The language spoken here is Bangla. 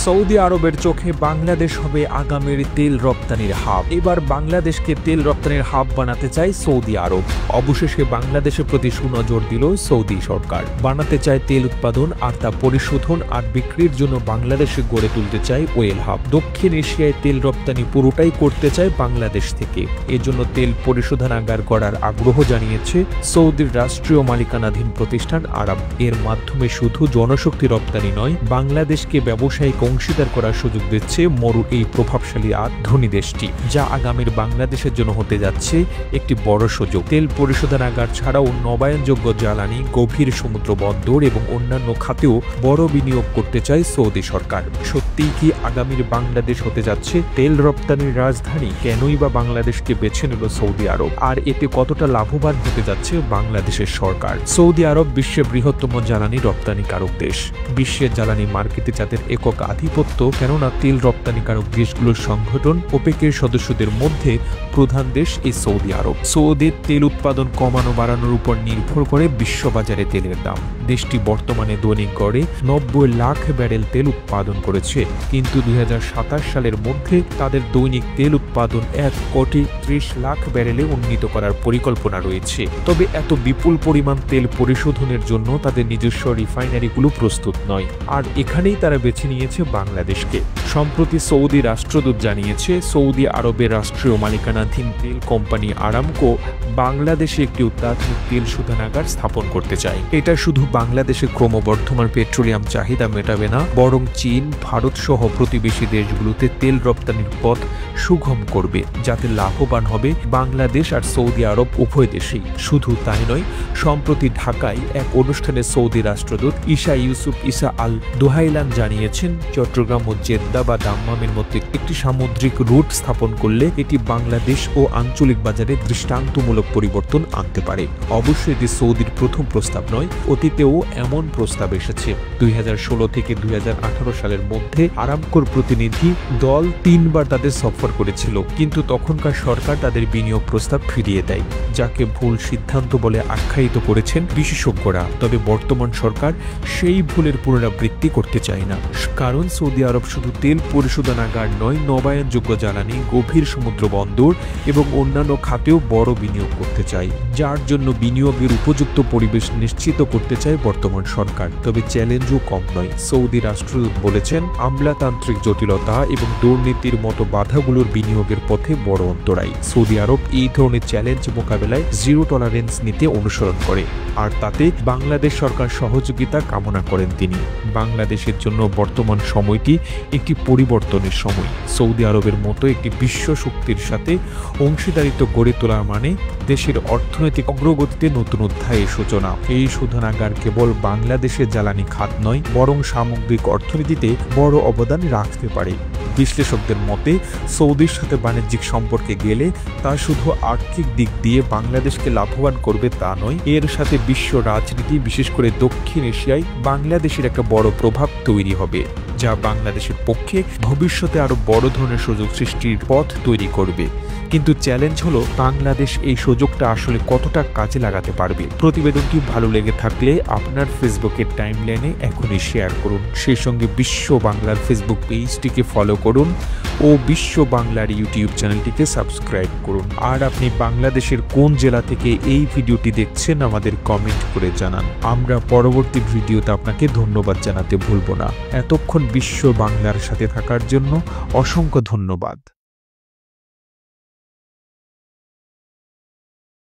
সৌদি আরবের চোখে বাংলাদেশ হবে আগামীর তেল রপ্তানির হাব। এবার বাংলাদেশকে তেল রপ্তানির হাব বানাতে চায় সৌদি আরব। অবশেষে বাংলাদেশের প্রতি সুনজর দিল সৌদি সরকার। বানাতে চায় তেল উৎপাদন আর তা পরিশোধন আর বিক্রির জন্য বাংলাদেশে গড়ে তুলতে চায় ওয়েল হাব। দক্ষিণ এশিয়ায় তেল রপ্তানি পুরোটাই করতে চায় বাংলাদেশ থেকে। এজন্য তেল পরিশোধনাগার গড়ার আগ্রহ জানিয়েছে সৌদির রাষ্ট্রীয় মালিকানাধীন প্রতিষ্ঠান আরাম। এর মাধ্যমে শুধু জনশক্তি রপ্তানি নয়, বাংলাদেশকে ব্যবসায়িক অংশীদার করার সুযোগ দিচ্ছে মরু এই প্রভাবশালী আর ধনী দেশটি, যা আগামীর বাংলাদেশের জন্য হতে যাচ্ছে একটি বড় সুযোগ। তেল পরিশোধনাগার ছাড়াও নবায়নযোগ্য জ্বালানি, গভীর সমুদ্র বন্দর এবং অন্যান্য খাতেও বড় বিনিয়োগ করতে চায় সৌদি সরকার। সত্যিই কি আগামীর বাংলাদেশ হতে যাচ্ছে তেল রপ্তানির রাজধানী? কেনই বা বাংলাদেশকে বেছে নিল সৌদি আরব, আর এতে কতটা লাভবান হতে যাচ্ছে বাংলাদেশের সরকার? সৌদি আরব বিশ্বের বৃহত্তম জ্বালানি রপ্তানিকারক দেশ। বিশ্বের জ্বালানি মার্কেটে যাদের একক আধিপত্য, কেননা তেল রপ্তানিকারক দেশগুলোর সংগঠন ওপেকের সদস্যদের মধ্যে প্রধান দেশ এই সৌদি আরব। সৌদির তেল উৎপাদন কমানো বাড়ানোর উপর নির্ভর করে বিশ্ববাজারে তেলের দাম। দেশটি বর্তমানে দৈনিক গড়ে 90 লাখ ব্যারেল তেল উৎপাদন করেছে, কিন্তু 2027 সালের মধ্যে তাদের দৈনিক তেল উৎপাদন 1,30,00,000 ব্যারেলে উন্নীত করার পরিকল্পনা রয়েছে। তবে এত বিপুল পরিমাণ তেল পরিশোধনের জন্য তাদের নিজস্ব রিফাইনারিগুলো প্রস্তুত নয়, আর এখানেই তারা বেছে নিয়েছে বাংলাদেশকে। সম্প্রতি সৌদি রাষ্ট্রদূত জানিয়েছে, সৌদি আরবের রাষ্ট্রীয় মালিকানাধীন তেল কোম্পানি আরামকো বাংলাদেশে একটি অত্যাধুনিক তেল শোধনাগার স্থাপন করতে চায়। এটা শুধু বাংলাদেশে ক্রমবর্ধমান পেট্রোলিয়াম চাহিদা মেটাবে না, বরং চীন, ভারত সহ প্রতিবেশী দেশগুলোতে তেল রপ্তানির পথ সুগম করবে, যাতে লাভবান হবে বাংলাদেশ আর সৌদি আরব উভয় দেশেই। শুধু তাই নয়, সম্প্রতি ঢাকায় এক অনুষ্ঠানে সৌদি রাষ্ট্রদূত ঈসা ইউসুফ ঈসা আল দুহাইলান জানিয়েছেন, চট্টগ্রাম ও জেদ্দা বা দাম্মামের মধ্যে একটি সামুদ্রিক রুট স্থাপন করলে এটি বাংলাদেশ ও আঞ্চলিক বাজারে দৃষ্টান্তমূলক পরিবর্তন আনতে পারে। অবশ্যই এটি সৌদির প্রথম প্রস্তাব নয়, অতীতেও এমন প্রস্তাব এসেছে। 2016 থেকে 2018 সালের মধ্যে আরামকোর প্রতিনিধি দল 3 বার তাদের সফর করেছিল, কিন্তু তখনকার সরকার তাদের বিনিয়োগ প্রস্তাব ফিরিয়ে দেয়, যাকে ভুল সিদ্ধান্ত বলে আখ্যায়িত করেছেন বিশেষজ্ঞরা। তবে বর্তমান সরকার সেই ভুলের পুনরাবৃত্তি করতে চায় না, কারণ সৌদি আরব শুধু তেল পরিশোধনাগার নয়, নবায়নযোগ্য জ্বালানি, গভীর সমুদ্র বন্দর এবং অন্যান্য খাতেও বড় বিনিয়োগ করতে চায়, যার জন্য বিনিয়োগের উপযুক্ত পরিবেশ নিশ্চিত করতে চায় বর্তমান সরকার। তবে চ্যালেঞ্জও কম নয়। সৌদি রাষ্ট্রদূত বলেছেন, আমলাতান্ত্রিক জটিলতা এবং দুর্নীতির মতো বাধাগুলোর বিনিয়োগের পথে বড় অন্তরায়। সৌদি আরব এই ধরনের চ্যালেঞ্জ মোকাবেলায় জিরো টলারেন্স নীতি অনুসরণ করে, আর তাতে বাংলাদেশ সরকার সহযোগিতা কামনা করেন তিনি। বাংলাদেশের জন্য বর্তমান সময়টি একটি পরিবর্তনের সময়। সৌদি আরবের মতো একটি বিশ্ব শক্তির সাথে অংশীদারিত্ব গড়ে তোলা মানে দেশের অর্থনৈতিক অগ্রগতিতে নতুন অধ্যায়ের সূচনা। এই শোধনাগার কেবল বাংলাদেশের জ্বালানি খাত নয়, বরং সামগ্রিক অর্থনীতিতে বড় অবদান রাখতে পারে। বিশ্লেষকদের মতে, সৌদির সাথে বাণিজ্যিক সম্পর্কে গেলে তা শুধু আর্থিক দিক দিয়ে বাংলাদেশকে লাভবান করবে তা নয়, এর সাথে বিশ্ব রাজনীতি, বিশেষ করে দক্ষিণ এশিয়ায় বাংলাদেশের একটা বড় প্রভাব তৈরি হবে, যা বাংলাদেশের পক্ষে ভবিষ্যতে আরো বড় ধরনের সুযোগ সৃষ্টির পথ তৈরি করবে। কিন্তু চ্যালেঞ্জ হলো বাংলাদেশ এই সুযোগটা আসলে কতটা কাজে লাগাতে পারবে। প্রতিবেদনটি ভালো লেগে থাকলে আপনার ফেসবুকের টাইমলাইনে এখনই শেয়ার করুন। সেই সঙ্গে বিশ্ব বাংলার ফেসবুক পেজটিকে ফলো করুন ও বিশ্ব বাংলার ইউটিউব চ্যানেলটিকে সাবস্ক্রাইব করুন। আর আপনি বাংলাদেশের কোন জেলা থেকে এই ভিডিওটি দেখছেন আমাদের কমেন্ট করে জানান। আমরা পরবর্তী ভিডিওতে আপনাকে ধন্যবাদ জানাতে ভুলব না। এতক্ষণ বিশ্ব বাংলার সাথে থাকার জন্য অসংখ্য ধন্যবাদ।